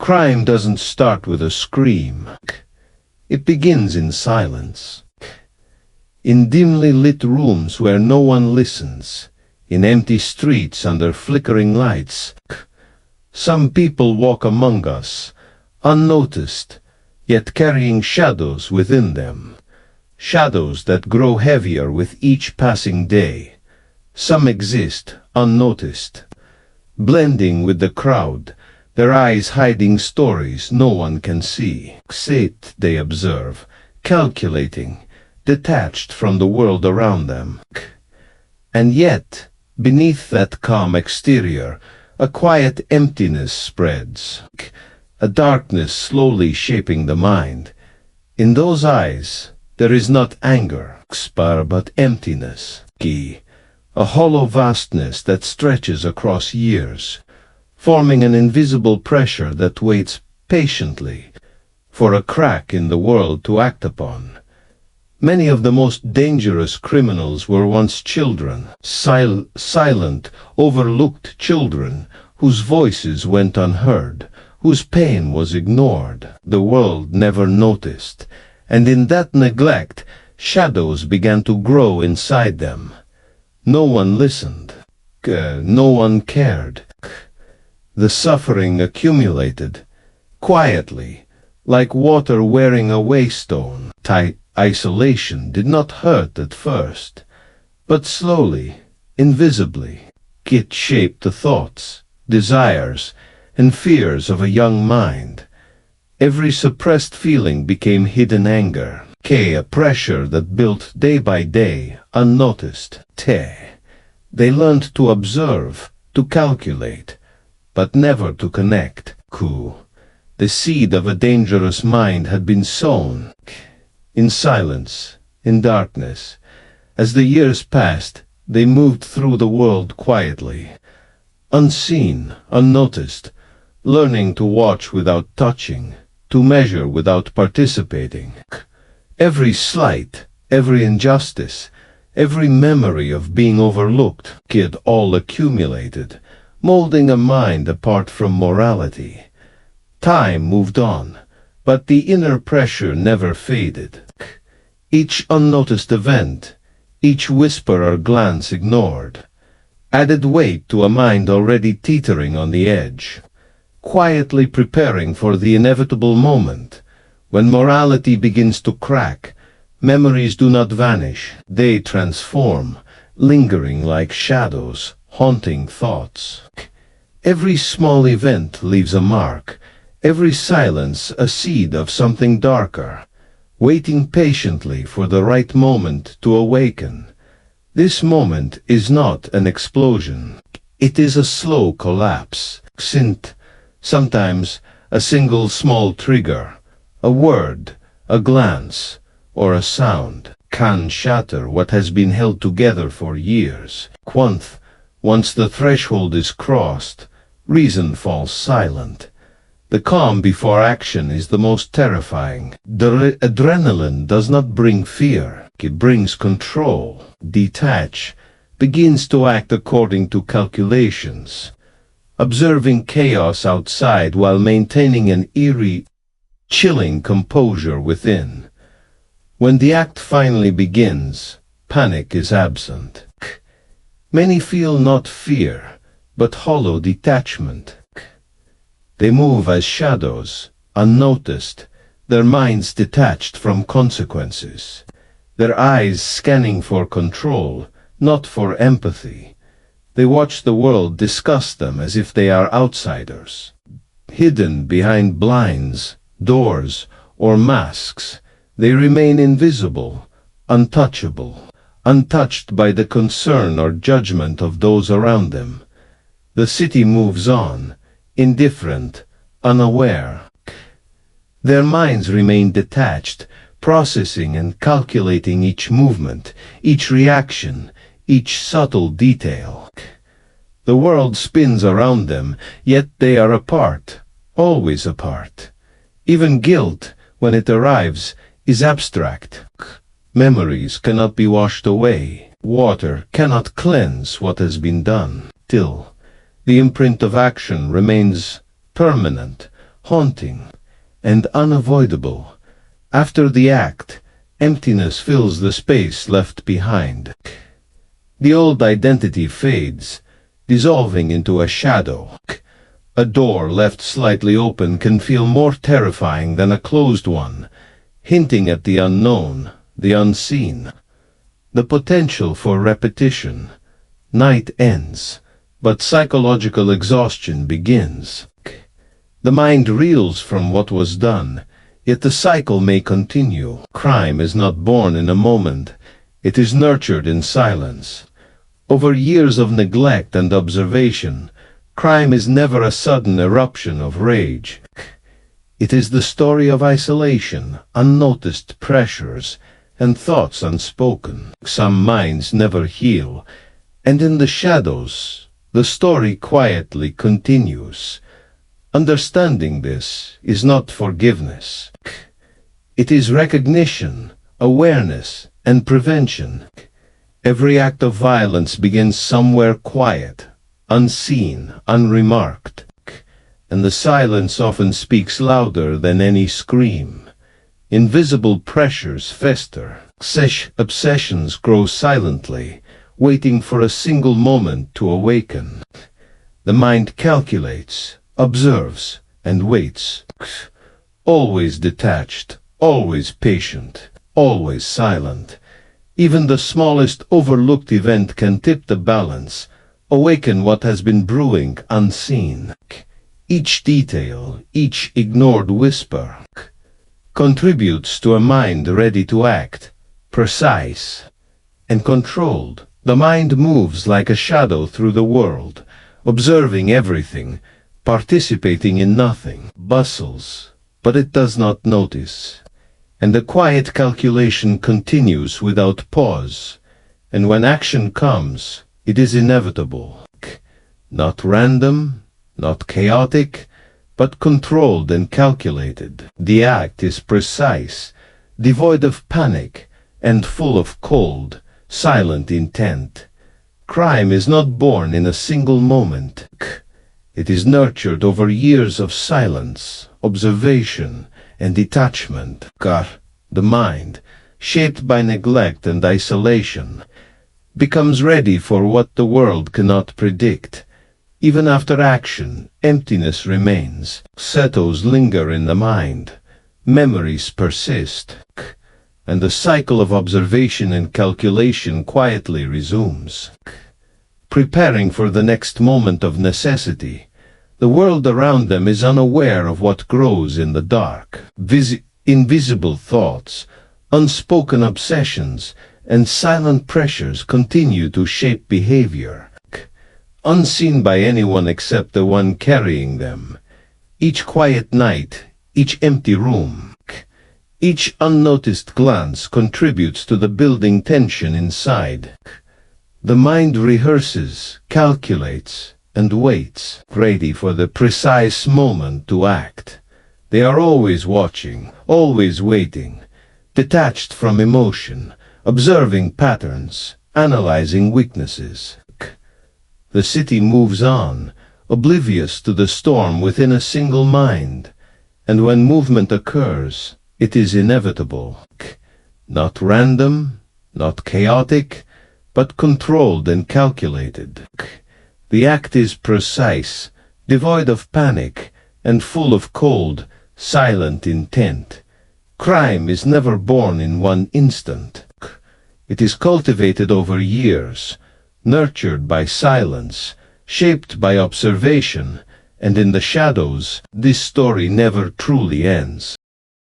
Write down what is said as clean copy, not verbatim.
Crime doesn't start with a scream. It begins in silence. In dimly lit rooms where no one listens, in empty streets under flickering lights, some people walk among us, unnoticed, yet carrying shadows within them, shadows that grow heavier with each passing day. Some exist, unnoticed, blending with the crowd, their eyes hiding stories no one can see. Sit, they observe, calculating, detached from the world around them. And yet, beneath that calm exterior, a quiet emptiness spreads, a darkness slowly shaping the mind. In those eyes, there is not anger, but emptiness, a hollow vastness that stretches across years, forming an invisible pressure that waits patiently for a crack in the world to act upon. Many of the most dangerous criminals were once children, silent, overlooked children, whose voices went unheard, whose pain was ignored, the world never noticed, and in that neglect, shadows began to grow inside them. No one listened, no one cared. The suffering accumulated, quietly, like water wearing away stone. Tight isolation did not hurt at first, but slowly, invisibly, it shaped the thoughts, desires, and fears of a young mind. Every suppressed feeling became hidden anger, a pressure that built day by day, unnoticed. They learned to observe, to calculate, but never to connect. The seed of a dangerous mind had been sown. In silence, in darkness. As the years passed, they moved through the world quietly, unseen, unnoticed, learning to watch without touching, to measure without participating. Every slight, every injustice, every memory of being overlooked, all accumulated, molding a mind apart from morality. Time moved on, but the inner pressure never faded. Each unnoticed event, each whisper or glance ignored, added weight to a mind already teetering on the edge, quietly preparing for the inevitable moment. When morality begins to crack, memories do not vanish, they transform, lingering like shadows, haunting thoughts. Every small event leaves a mark, every silence a seed of something darker, waiting patiently for the right moment to awaken. This moment is not an explosion. It is a slow collapse. Sometimes a single small trigger, a word, a glance, or a sound can shatter what has been held together for years. Once the threshold is crossed, reason falls silent. The calm before action is the most terrifying. The adrenaline does not bring fear, it brings control. Detach begins to act according to calculations, observing chaos outside while maintaining an eerie, chilling composure within. When the act finally begins, panic is absent. Many feel not fear, but hollow detachment. They move as shadows, unnoticed, their minds detached from consequences, their eyes scanning for control, not for empathy. They watch the world discuss them as if they are outsiders, hidden behind blinds, doors, or masks. They remain invisible, untouchable, untouched by the concern or judgment of those around them. The city moves on, indifferent, unaware. Their minds remain detached, processing and calculating each movement, each reaction, each subtle detail. The world spins around them, yet they are apart, always apart. Even guilt, when it arrives, is abstract. Memories cannot be washed away. Water cannot cleanse what has been done. Till the imprint of action remains permanent, haunting, and unavoidable. After the act, emptiness fills the space left behind. The old identity fades, dissolving into a shadow. A door left slightly open can feel more terrifying than a closed one, hinting at the unknown, the unseen. The potential for repetition. Night ends, but psychological exhaustion begins. The mind reels from what was done, yet the cycle may continue. Crime is not born in a moment, it is nurtured in silence. Over years of neglect and observation, crime is never a sudden eruption of rage. It is the story of isolation, unnoticed pressures, and thoughts unspoken. Some minds never heal, and in the shadows, the story quietly continues. Understanding this is not forgiveness. It is recognition, awareness, and prevention. Every act of violence begins somewhere quiet, unseen, unremarked, and the silence often speaks louder than any scream. Invisible pressures fester. Obsessions grow silently, waiting for a single moment to awaken. The mind calculates, observes, and waits. Always detached, always patient, always silent. Even the smallest overlooked event can tip the balance, awaken what has been brewing unseen. Each detail, each ignored whisper, contributes to a mind ready to act, precise and controlled. The mind moves like a shadow through the world, observing everything, participating in nothing, bustles, but it does not notice. And the quiet calculation continues without pause, and when action comes, it is inevitable. Not random, not chaotic, but controlled and calculated. The act is precise, devoid of panic, and full of cold, silent intent. Crime is not born in a single moment. It is nurtured over years of silence, observation, and detachment. The mind, shaped by neglect and isolation, becomes ready for what the world cannot predict. Even after action, emptiness remains. Shadows linger in the mind. Memories persist. And the cycle of observation and calculation quietly resumes. Preparing for the next moment of necessity, the world around them is unaware of what grows in the dark. Invisible thoughts, unspoken obsessions, and silent pressures continue to shape behavior, unseen by anyone except the one carrying them. Each quiet night, each empty room, each unnoticed glance contributes to the building tension inside. The mind rehearses, calculates, and waits, ready for the precise moment to act. They are always watching, always waiting, detached from emotion, observing patterns, analyzing weaknesses. The city moves on, oblivious to the storm within a single mind, and when movement occurs, it is inevitable. Not random, not chaotic, but controlled and calculated. The act is precise, devoid of panic, and full of cold, silent intent. Crime is never born in one instant. It is cultivated over years, nurtured by silence, shaped by observation, and in the shadows, this story never truly ends.